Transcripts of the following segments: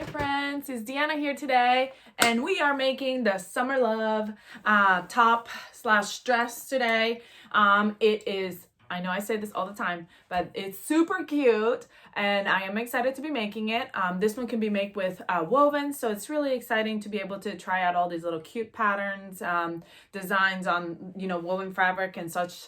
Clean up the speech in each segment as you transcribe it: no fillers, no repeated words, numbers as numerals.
friends, it's Deanna here today, and we are making the Summer Love top slash dress today. It is, I know I say this all the time, but it's super cute, and I am excited to be making it. This one can be made with woven, so it's really exciting to be able to try out all these little cute patterns, designs on, woven fabric and such.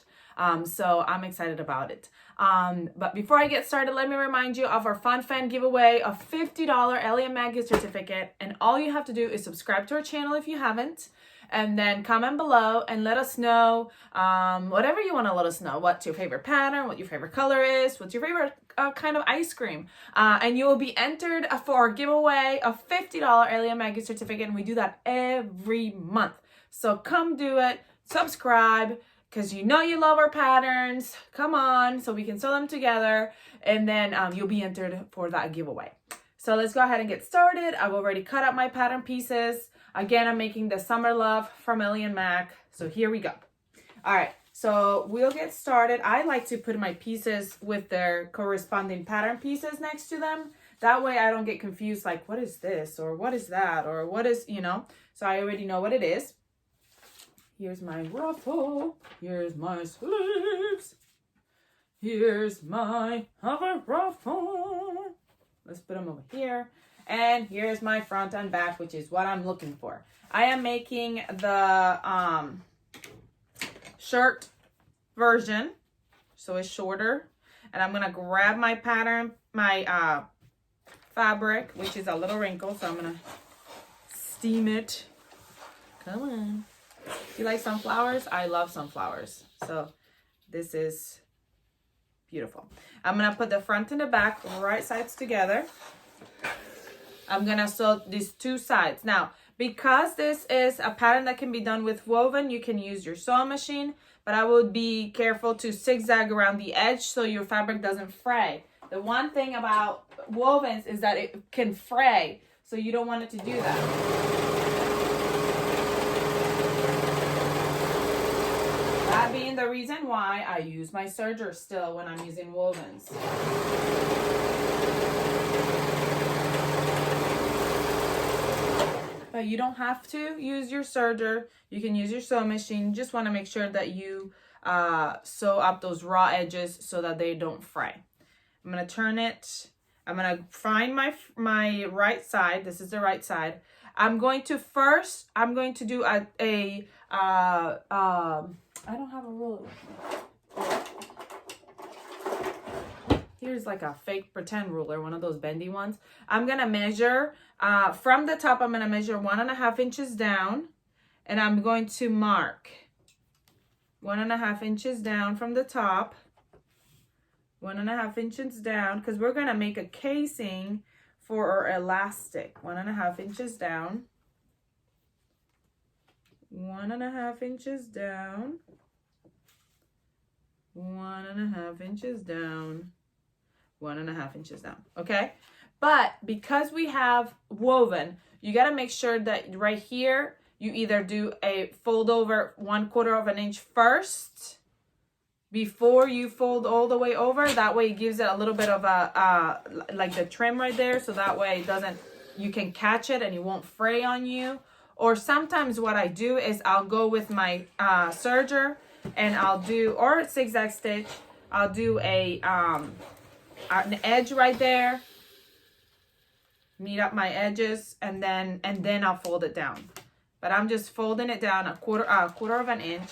So I'm excited about it. But before I get started, let me remind you of our Fun Fan giveaway of $50 Ellie and Mag gift certificate. And all you have to do is subscribe to our channel if you haven't, and then comment below and let us know whatever you want to let us know. What's your favorite pattern, what your favorite color is, what's your favorite kind of ice cream. And you will be entered for our giveaway of $50 Ellie and Mag gift certificate. And we do that every month. So come do it, subscribe, because you know you love our patterns. Come on, so we can sew them together, and then you'll be entered for that giveaway. So let's go ahead and get started. I've already cut out my pattern pieces. Again, I'm making the Summer Love from Ellie and Mac. So here we go. All right, so we'll get started. I like to put my pieces with their corresponding pattern pieces next to them. That way I don't get confused, like, what is this, or what is that, or what is, So I already know what it is. Here's my ruffle. Here's my sleeves. Here's my other ruffle. Let's put them over here. And here's my front and back, which is what I'm looking for. I am making the shirt version, so it's shorter. And I'm gonna grab my pattern, my fabric, which is a little wrinkled, so I'm gonna steam it. Come on. You like sunflowers? I love sunflowers. So this is beautiful. I'm going to put the front and the back right sides together. I'm going to sew these two sides. Now, because this is a pattern that can be done with woven, you can use your sewing machine, but I would be careful to zigzag around the edge so your fabric doesn't fray. The one thing about wovens is that it can fray, so you don't want it to do that. That being the reason why I use my serger still when I'm using wovens. But you don't have to use your serger. You can use your sewing machine. Just want to make sure that you sew up those raw edges so that they don't fray. I'm going to turn it. I'm going to find my right side. This is the right side. I'm going to do I don't have a ruler. Here's like a fake pretend ruler, one of those bendy ones. I'm going to measure from the top. I'm going to measure 1.5 inches down, and I'm going to mark 1.5 inches down from the top. 1.5 inches down, because we're going to make a casing for our elastic. 1.5 inches down. 1.5 inches down. 1.5 inches down. 1.5 inches down. Okay? But because we have woven, you got to make sure that right here, you either do a fold over 1/4 inch first before you fold all the way over. That way it gives it a little bit of a like the trim right there, so that way it doesn't, you can catch it and it won't fray on you. Or sometimes what I do is I'll go with my serger and I'll do, or a zigzag stitch, I'll do an edge right there, meet up my edges, and then I'll fold it down. But I'm just folding it down a quarter of an inch.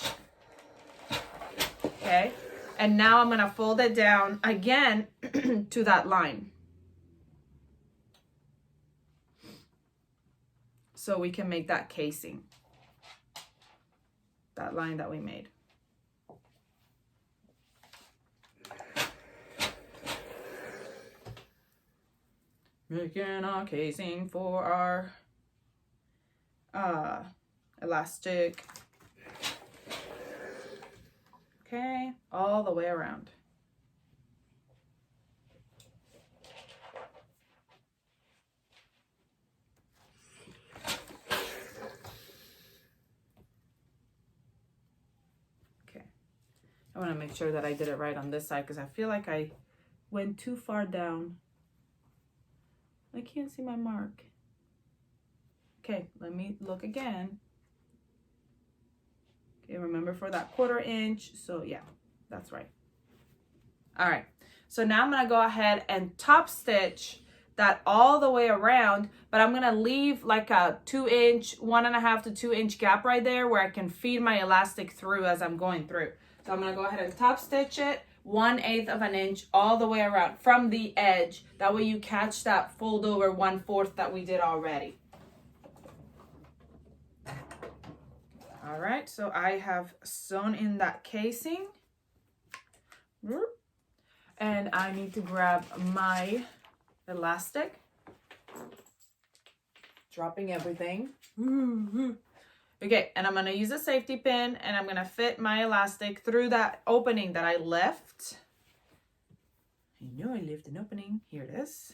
Okay, and now I'm gonna fold it down again to that line, so we can make that casing, that line that we made. Making our casing for our elastic. Okay, all the way around. Okay, I want to make sure that I did it right on this side because I feel like I went too far down I can't see my mark. Okay, let me look again. Okay, remember for that 1/4 inch. So yeah, that's right. All right, so now I'm gonna go ahead and top stitch that all the way around, but I'm gonna leave like a 2 inch, 1.5 to 2 inch gap right there where I can feed my elastic through as I'm going through. So I'm gonna go ahead and top stitch it 1/8 of an inch all the way around from the edge. That way you catch that fold over 1/4 that we did already. All right, so I have sewn in that casing. And I need to grab my elastic. Dropping everything. Okay, and I'm gonna use a safety pin and I'm gonna fit my elastic through that opening that I left. I know I left an opening. Here it is.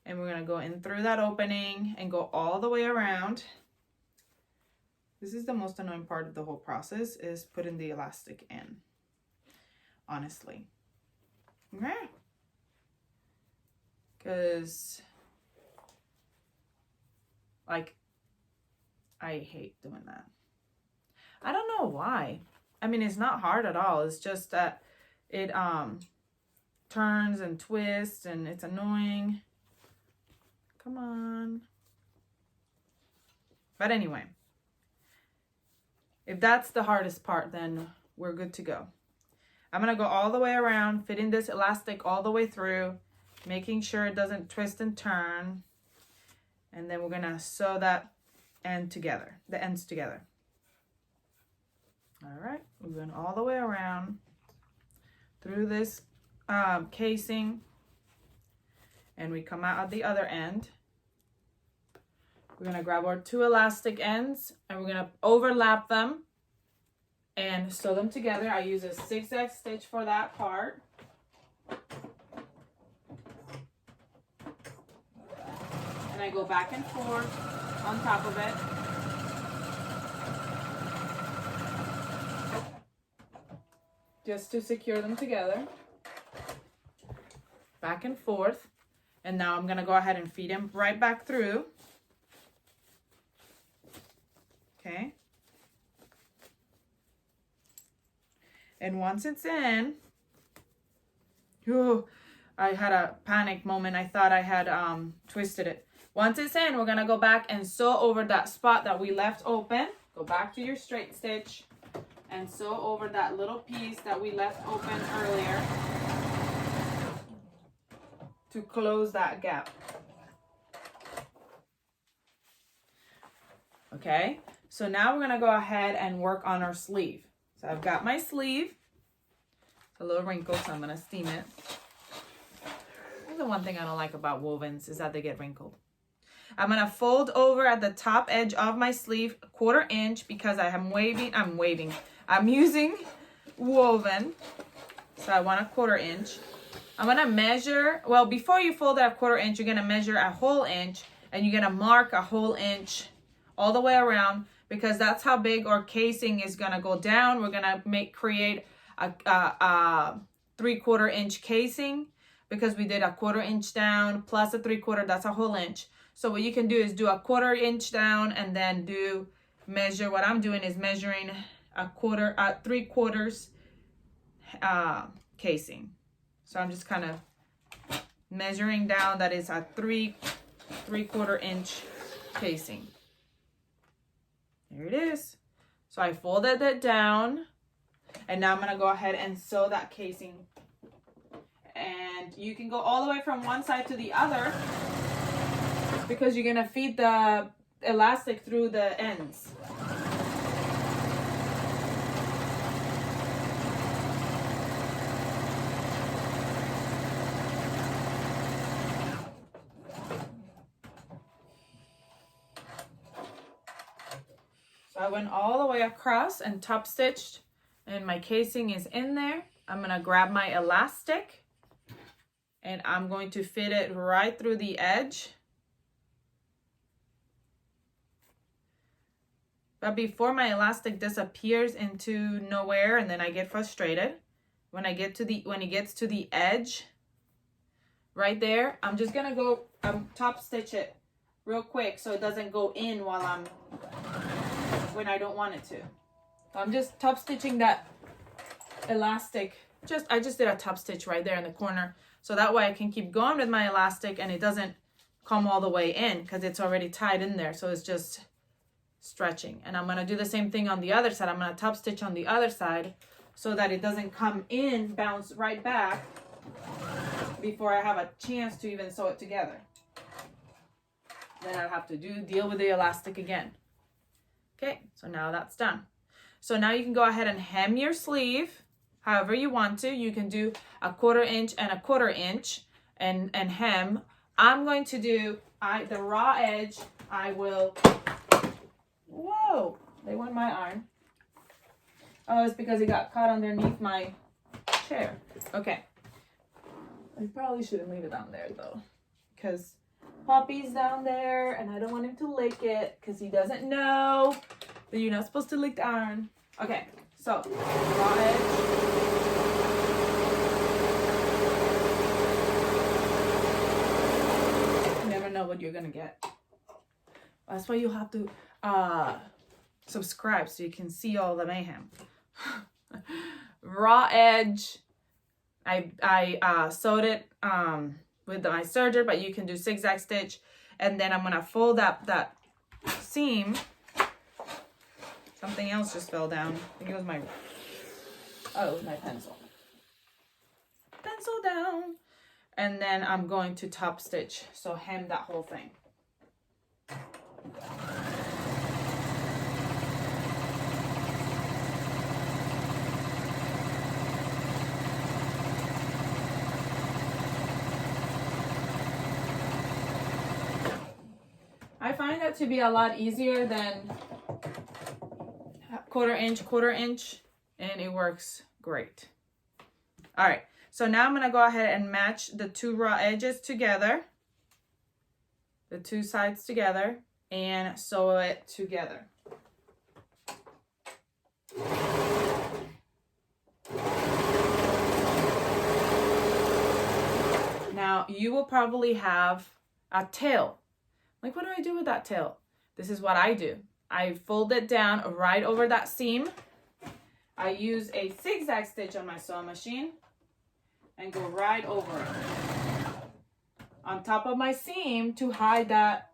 And we're gonna go in through that opening and go all the way around. This is the most annoying part of the whole process, is putting the elastic in, honestly. Okay. Because, like, I hate doing that. I don't know why. I mean, it's not hard at all. It's just that it turns and twists and it's annoying. Come on. But anyway, if that's the hardest part, then we're good to go. I'm going to go all the way around, fitting this elastic all the way through, making sure it doesn't twist and turn. And then we're going to sew that end together, the ends together. All right, we're going all the way around through this casing, and we come out at the other end. We're going to grab our 2 elastic ends and we're going to overlap them and sew them together. I use a zigzag stitch for that part. And I go back and forth on top of it. Just to secure them together. Back and forth. And now I'm going to go ahead and feed them right back through. Okay. And once it's in, I had a panic moment. I thought I had twisted it. Once it's in, we're going to go back and sew over that spot that we left open. Go back to your straight stitch and sew over that little piece that we left open earlier to close that gap. Okay, so now we're going to go ahead and work on our sleeve. So I've got my sleeve. It's a little wrinkled, so I'm going to steam it. That's the one thing I don't like about wovens, is that they get wrinkled. I'm going to fold over at the top edge of my sleeve 1/4 inch because I'm using woven. So I want a 1/4 inch. I'm going to measure, well, before you fold it a 1/4 inch, you're going to measure a whole inch and you're going to mark a whole inch all the way around, because that's how big our casing is going to go down. We're going to create a 3/4 inch casing, because we did a 1/4 inch down plus a 3/4, that's a whole inch. So what you can do is do a 1/4 inch down and then measure. What I'm doing is measuring a 3/4 casing. So I'm just kind of measuring down. That is a 3/4 inch casing. There it is. So I folded it down, and now I'm going to go ahead and sew that casing. And you can go all the way from one side to the other, because you're going to feed the elastic through the ends. So I went all the way across and top stitched, and my casing is in there. I'm going to grab my elastic and I'm going to fit it right through the edge. But before my elastic disappears into nowhere and then I get frustrated, when it gets to the edge right there, I'm just going to go top stitch it real quick so it doesn't go in when I don't want it to. So I'm just top stitching that elastic. I just did a top stitch right there in the corner, so that way I can keep going with my elastic and it doesn't come all the way in because it's already tied in there, so it's just stretching. And I'm going to do the same thing on the other side. I'm going to top stitch on the other side so that it doesn't come in, bounce right back before I have a chance to even sew it together. Then I'll have to deal with the elastic again. Okay, so now that's done. So now you can go ahead and hem your sleeve however you want to. You can do a 1/4 inch and a 1/4 inch and hem. I'm going to do the raw edge. I will, whoa, they went my arm. Oh, it's because it got caught underneath my chair. Okay. I probably shouldn't leave it down there though, because Poppy's down there and I don't want him to lick it because he doesn't know that you're not supposed to lick the iron. Okay, so raw edge. You never know what you're gonna get. That's why you have to subscribe so you can see all the mayhem. Raw edge. I sewed it with my serger, but you can do zigzag stitch, and then I'm gonna fold up that seam. Something else just fell down. I think it was my pencil. Pencil down. And then I'm going to top stitch, so hem that whole thing. I find that to be a lot easier than 1/4 inch, and it works great. All right, so now I'm gonna go ahead and match the two raw edges together, the two sides together, and sew it together. Now you will probably have a tail. Like, what do I do with that tail? This is what I do. I fold it down right over that seam. I use a zigzag stitch on my sewing machine and go right over it on top of my seam to hide that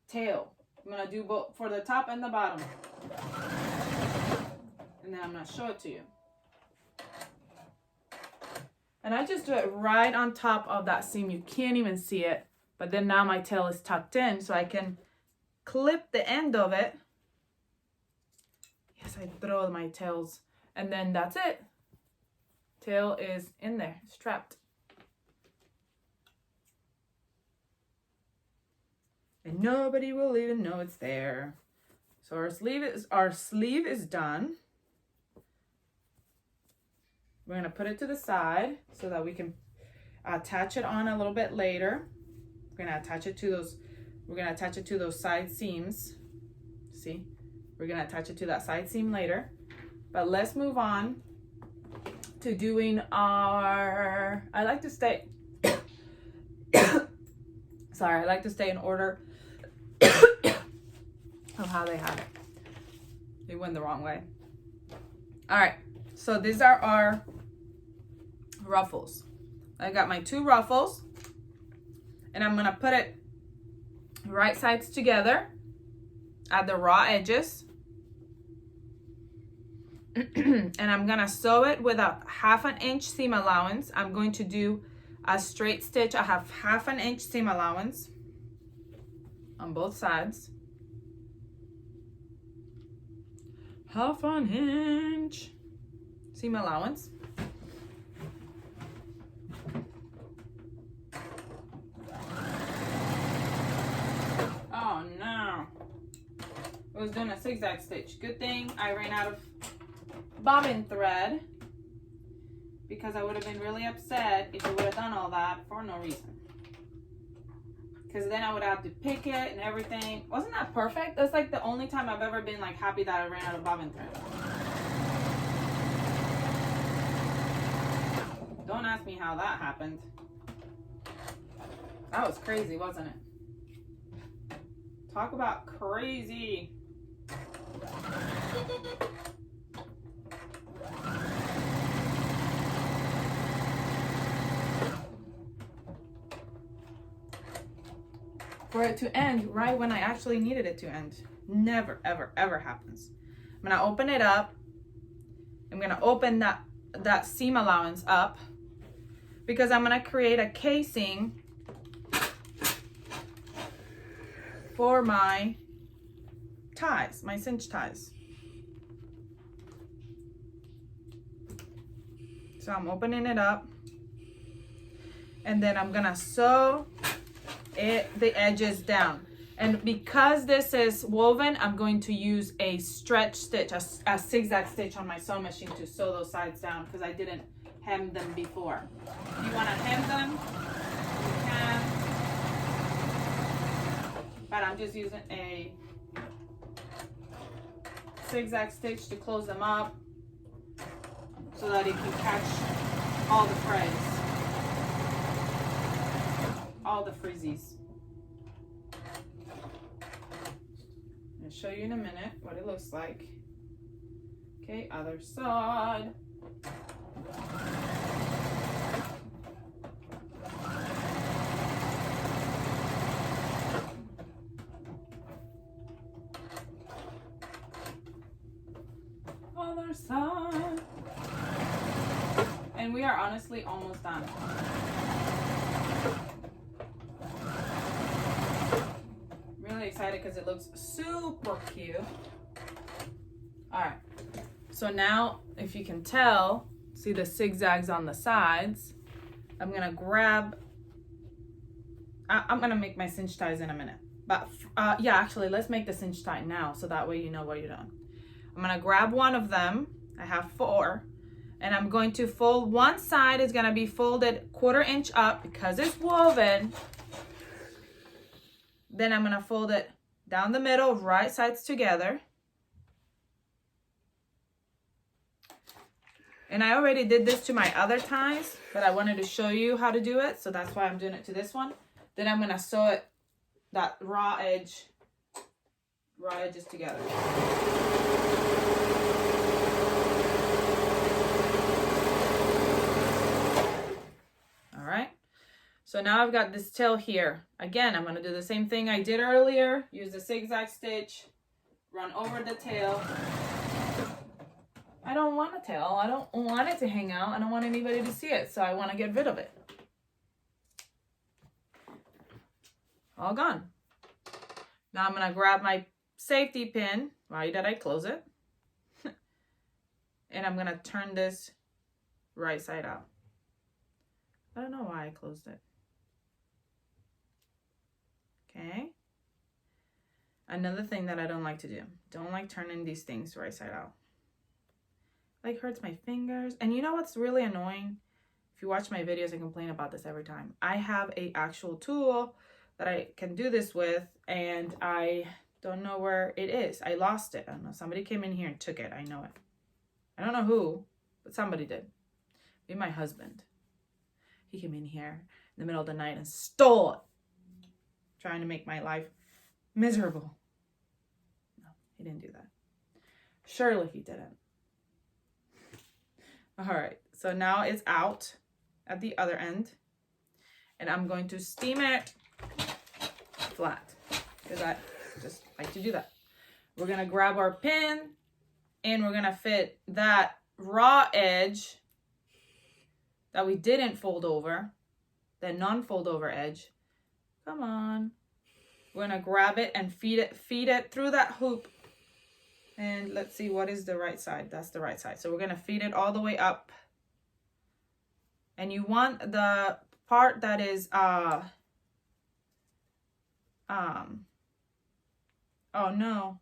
tail. I'm gonna do both for the top and the bottom. And then I'm gonna show it to you. And I just do it right on top of that seam. You can't even see it. But then now my tail is tucked in, so I can clip the end of it. Yes, I throw my tails. And then that's it. Tail is in there, it's trapped. And nobody will even know it's there. So our sleeve is done. We're gonna put it to the side so that we can attach it on a little bit later. We're gonna attach it to those side seams. See, we're gonna attach it to that side seam later. But let's move on to doing our, I like to stay in order of how they have it. They went the wrong way. All right, so these are our ruffles. I got my two ruffles. And I'm gonna put it right sides together at the raw edges. And I'm gonna sew it with a 1/2 inch seam allowance. I'm going to do a straight stitch. I have 1/2 inch seam allowance on both sides. 1/2 inch seam allowance. Oh no, I was doing a zigzag stitch. Good thing I ran out of bobbin thread, because I would have been really upset if I would have done all that for no reason. Because then I would have to pick it and everything. Wasn't that perfect? That's like the only time I've ever been like happy that I ran out of bobbin thread. Don't ask me how that happened. That was crazy, wasn't it? Talk about crazy. For it to end right when I actually needed it to end. Never, ever, ever happens. I'm gonna open it up. I'm gonna open that seam allowance up because I'm gonna create a casing for my ties, my cinch ties. So I'm opening it up, and then I'm gonna sew the edges down. And because this is woven, I'm going to use a stretch stitch, a zigzag stitch on my sewing machine to sew those sides down because I didn't hem them before. If you want to hem them, you can. But I'm just using a zigzag stitch to close them up so that it can catch all the threads, all the frizzies. I'll show you in a minute what it looks like. Okay, other side. Other side. And we are honestly almost done. Really excited because it looks super cute. All right, so now if you can tell, see the zigzags on the sides. I'm gonna grab, I'm gonna make my cinch ties in a minute, but yeah, actually let's make the cinch tie now so that way you know what you're doing. I'm gonna grab one of them, I have 4, and I'm going to fold one side. Is gonna be folded 1/4 inch up because it's woven. Then I'm gonna fold it down the middle, right sides together. And I already did this to my other ties, but I wanted to show you how to do it, so that's why I'm doing it to this one. Then I'm gonna sew it, that raw edges together. All right. So now I've got this tail here. Again, I'm gonna do the same thing I did earlier. Use the zigzag stitch, run over the tail. I don't want a tail. I don't want it to hang out. I don't want anybody to see it, so I want to get rid of it. All gone. Now I'm gonna grab my safety pin. Why did I close it? And I'm gonna turn this right side out. I don't know why I closed it. Okay. Another thing that I don't like to do. Don't like turning these things right side out. Like hurts my fingers. And you know what's really annoying? If you watch my videos, I complain about this every time. I have a actual tool that I can do this with, and I don't know where it is. I lost it. I don't know. Somebody came in here and took it. I know it. I don't know who, but somebody did. Maybe my husband. He came in here in the middle of the night and stole it, trying to make my life miserable. No, he didn't do that. Surely he didn't. All right, so now it's out at the other end, and I'm going to steam it flat because I just like to do that. We're gonna grab our pin and we're gonna fit that raw edge that we didn't fold over, the non-fold over edge. Come on. We're gonna grab it and feed it through that hoop. And let's see, what is the right side? That's the right side. So we're gonna feed it all the way up. And you want the part that is, oh no.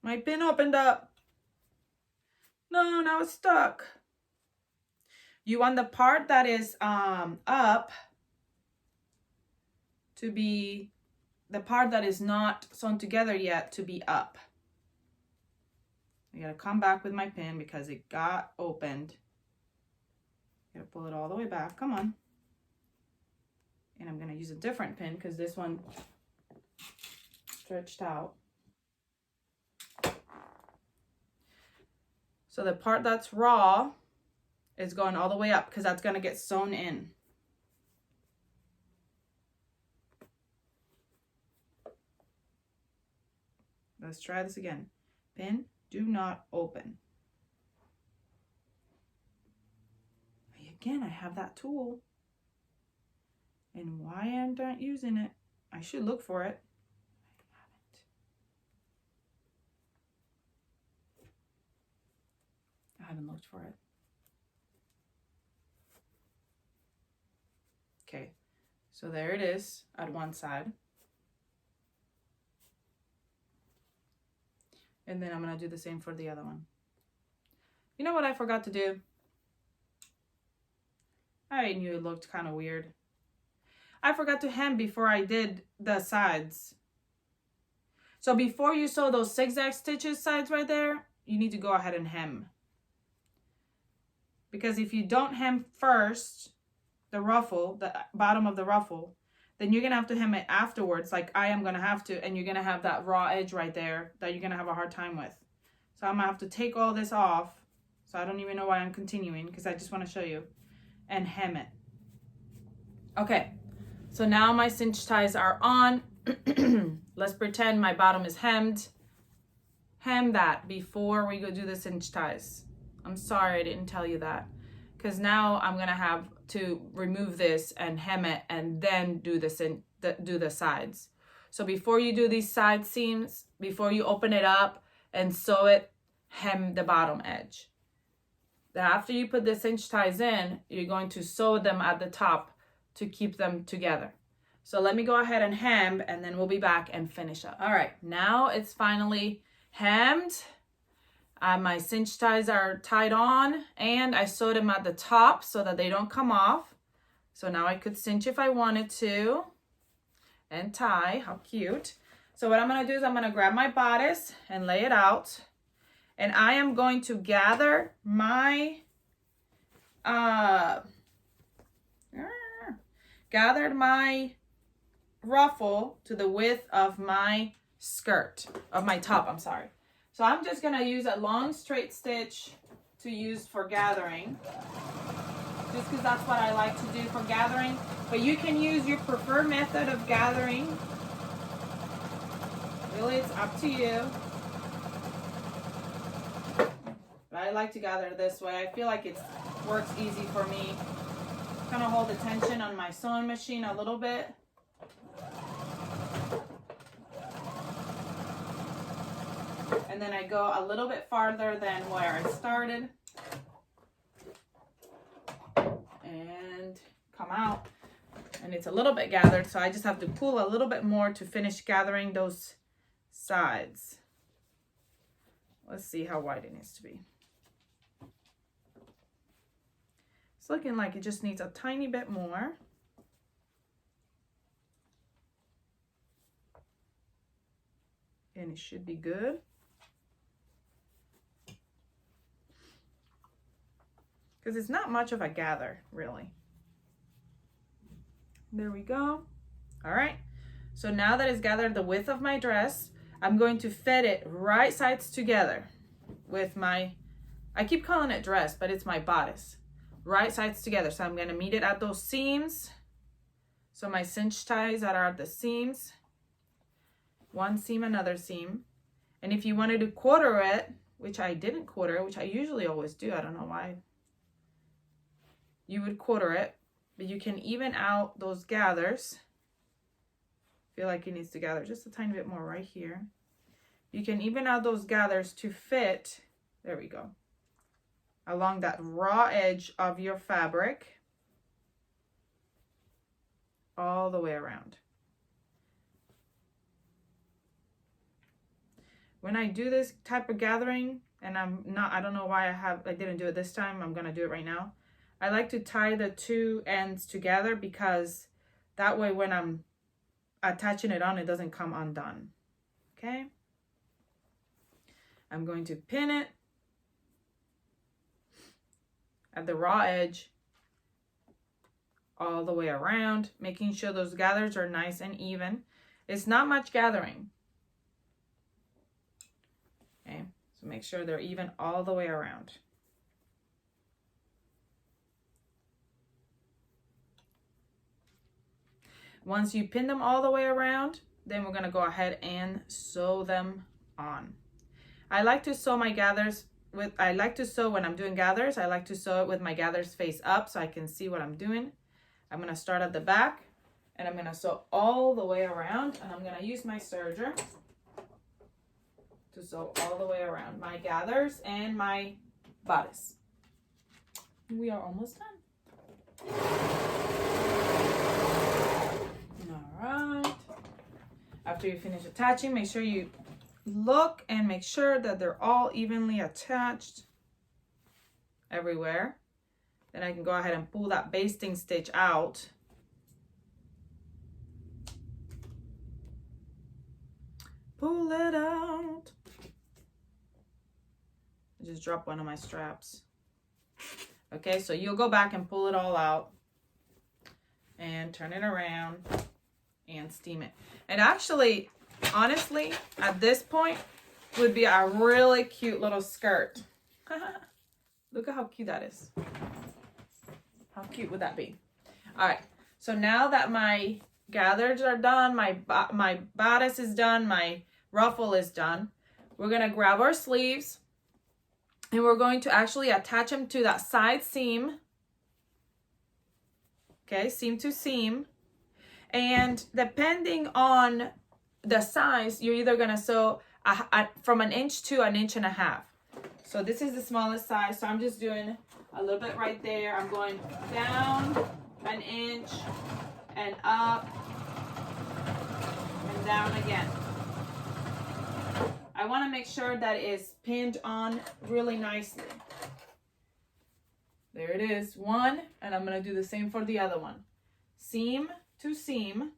My pin opened up. No, now it's stuck. You want the part that is up to be, the part that is not sewn together yet to be up. I gotta come back with my pin because it got opened. Gotta pull it all the way back. Come on. And I'm going to use a different pin because this one stretched out. So the part that's raw is going all the way up because that's going to get sewn in. Let's try this again. Pin, do not open. Again, I have that tool. And why aren't I using it? I should look for it. I haven't looked for it. Okay, so there it is at one side. And then I'm going to do the same for the other one. You know what I forgot to do? I knew it looked kind of weird. I forgot to hem before I did the sides. So before you sew those zigzag stitches sides right there, you need to go ahead and hem. Because if you don't hem first, the ruffle, the bottom of the ruffle, then you're going to have to hem it afterwards, like I am going to have to, and you're going to have that raw edge right there that you're going to have a hard time with. So I'm going to have to take all this off. So I don't even know why I'm continuing, because I just want to show you, and hem it. Okay, so now my cinch ties are on. Let's pretend my bottom is hemmed. Hem that before we go do the cinch ties. I'm sorry I didn't tell you that, because now I'm going to have to remove this and hem it and then do the sides. So before you do these side seams, before you open it up and sew it, hem the bottom edge. Then after you put the cinch ties in, you're going to sew them at the top to keep them together. So let me go ahead and hem, and then we'll be back and finish up. All right, now it's finally hemmed. My cinch ties are tied on, and I sewed them at the top so that they don't come off. So now I could cinch if I wanted to and tie. How cute. So what I'm going to do is I'm going to grab my bodice and lay it out, and I am going to gather my ruffle to the width of my skirt, of my top, I'm sorry. So I'm just going to use a long straight stitch to use for gathering, just because that's what I like to do for gathering. But you can use your preferred method of gathering. Really, it's up to you. But I like to gather this way. I feel like it works easy for me. Kind of hold the tension on my sewing machine a little bit. And then I go a little bit farther than where I started. And come out. And it's a little bit gathered, so I just have to pull a little bit more to finish gathering those sides. Let's see how wide it needs to be. It's looking like it just needs a tiny bit more. And it should be good. Because it's not much of a gather, really. There we go. All right. So now that it's gathered the width of my dress, I'm going to fit it right sides together with my, I keep calling it dress, but it's my bodice. Right sides together. So I'm going to meet it at those seams. So my cinch ties that are at the seams. One seam, another seam. And if you wanted to quarter it, which I didn't quarter, which I usually always do, I don't know why, you would quarter it, but you can even out those gathers. Feel like it needs to gather just a tiny bit more right here. You can even out those gathers to fit, there we go, along that raw edge of your fabric all the way around. When I do this type of gathering, and I don't know why I didn't do it this time, I'm gonna do it right now. I like to tie the two ends together because that way when I'm attaching it on, it doesn't come undone. Okay? I'm going to pin it at the raw edge all the way around, making sure those gathers are nice and even. It's not much gathering. Okay, so make sure they're even all the way around. Once you pin them all the way around, then we're gonna go ahead and sew them on. I like to sew my gathers when I'm doing gathers, I like to sew it with my gathers face up so I can see what I'm doing. I'm gonna start at the back and I'm gonna sew all the way around, and I'm gonna use my serger to sew all the way around my gathers and my bodice. We are almost done. All right. After you finish attaching, make sure you look and make sure that they're all evenly attached everywhere. Then I can go ahead and pull that basting stitch out. Pull it out. I just dropped one of my straps. Okay, so you'll go back and pull it all out and turn it around and steam it. And actually, honestly, at this point would be a really cute little skirt. Look at how cute that is. How cute would that be? All right, so now that my gathers are done, my bodice is done, my ruffle is done, we're gonna grab our sleeves and we're going to actually attach them to that side seam. Okay, seam to seam. And depending on the size, you're either gonna sew from 1 inch to 1.5 inches. So this is the smallest size, so I'm just doing a little bit right there. I'm going down 1 inch and up and down again. I want to make sure that it's pinned on really nicely. There it is, one, and I'm going to do the same for the other one. Seam to seam,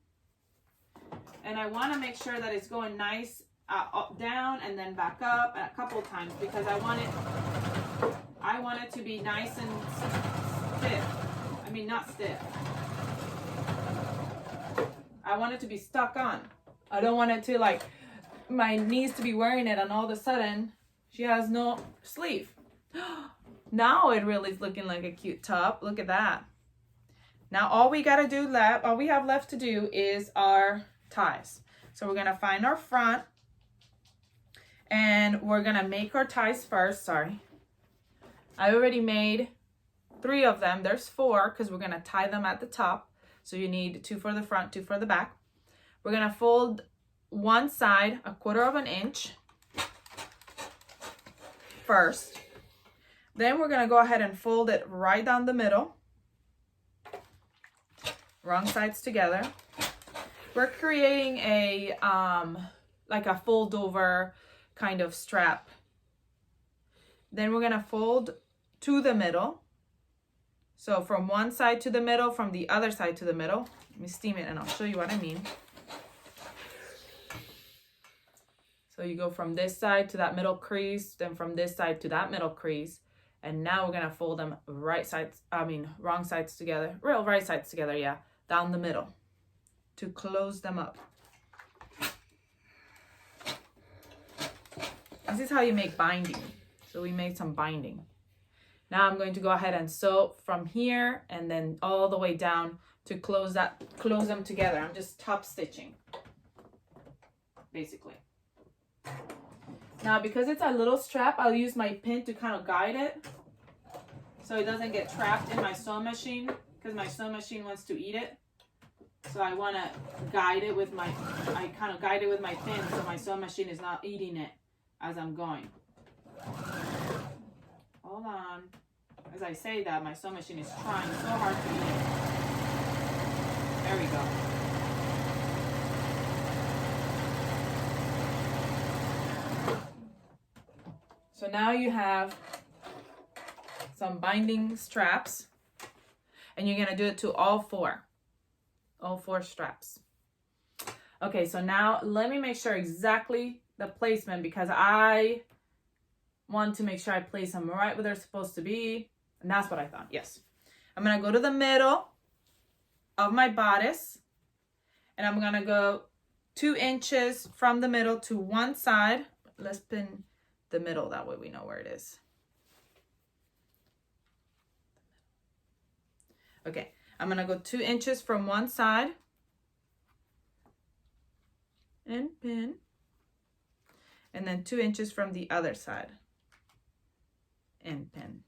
and I want to make sure that it's going nice up, down, and then back up a couple times because I want it to be nice and stiff. I mean, not stiff. I want it to be stuck on. I don't want it to, like, my niece to be wearing it and all of a sudden she has no sleeve. Now it really is looking like a cute top. Look at that. Now all we have left to do is our ties. So we're gonna find our front and we're gonna make our ties first. Sorry, I already made 3 of them. There's 4 because we're gonna tie them at the top. So you need 2 for the front, 2 for the back. We're gonna fold one side 1/4 inch first. Then we're gonna go ahead and fold it right down the middle. Wrong sides together. We're creating a like a fold over kind of strap. Then we're gonna fold to the middle. So from one side to the middle, from the other side to the middle. Let me steam it and I'll show you what I mean. So you go from this side to that middle crease, then from this side to that middle crease. And now we're gonna fold them wrong sides together, right sides together, yeah, down the middle to close them up. This is how you make binding. So we made some binding. Now I'm going to go ahead and sew from here and then all the way down to close them together. I'm just top stitching, basically. Now because it's a little strap, I'll use my pin to kind of guide it so it doesn't get trapped in my sewing machine because my sewing machine wants to eat it. So I want to guide it with my pin so my sewing machine is not eating it as I'm going. Hold on. As I say that, my sewing machine is trying so hard to eat it. There we go. So now you have some binding straps and you're gonna do it to all four straps. Okay, so now let me make sure exactly the placement because I want to make sure I place them right where they're supposed to be. And that's what I thought, yes. I'm gonna go to the middle of my bodice, and I'm gonna go 2 inches from the middle to one side. Let's pin the middle, that way we know where it is. Okay, I'm gonna go 2 inches from one side and pin, and then 2 inches from the other side and pin.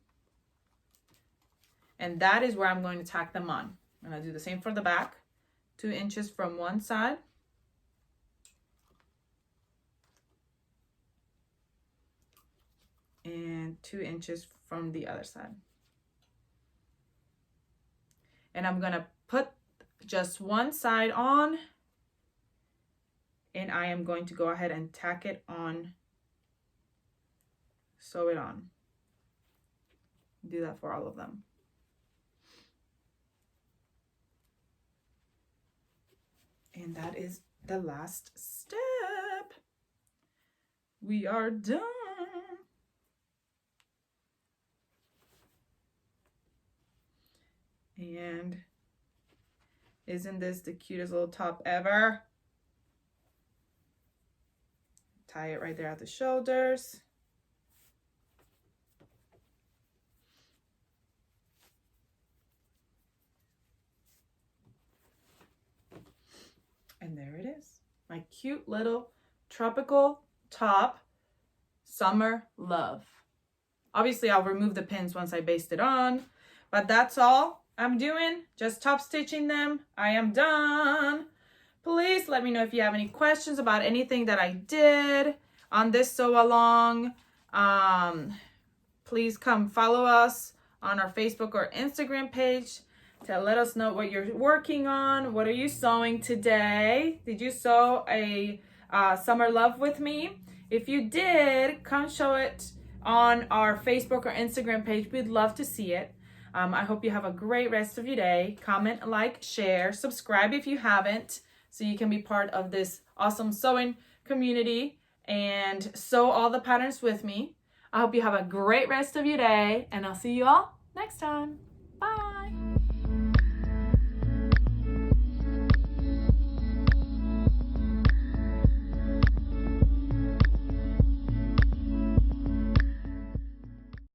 And that is where I'm going to tack them on. I'm gonna do the same for the back. 2 inches from one side and 2 inches from the other side. And I'm gonna put just one side on, and I am going to go ahead and tack it on, sew it on. Do that for all of them. And that is the last step. We are done. And isn't this the cutest little top ever? Tie it right there at the shoulders. And there it is. My cute little tropical top, summer love. Obviously, I'll remove the pins once I baste it on, but that's all I'm doing. Just top stitching them. I am done. Please let me know if you have any questions about anything that I did on this sew along. Please come follow us on our Facebook or Instagram page to let us know what you're working on. What are you sewing today? Did you sew a summer love with me? If you did, come show it on our Facebook or Instagram page. We'd love to see it. I hope you have a great rest of your day. Comment, like, share, subscribe if you haven't, so you can be part of this awesome sewing community and sew all the patterns with me. I hope you have a great rest of your day, and I'll see you all next time.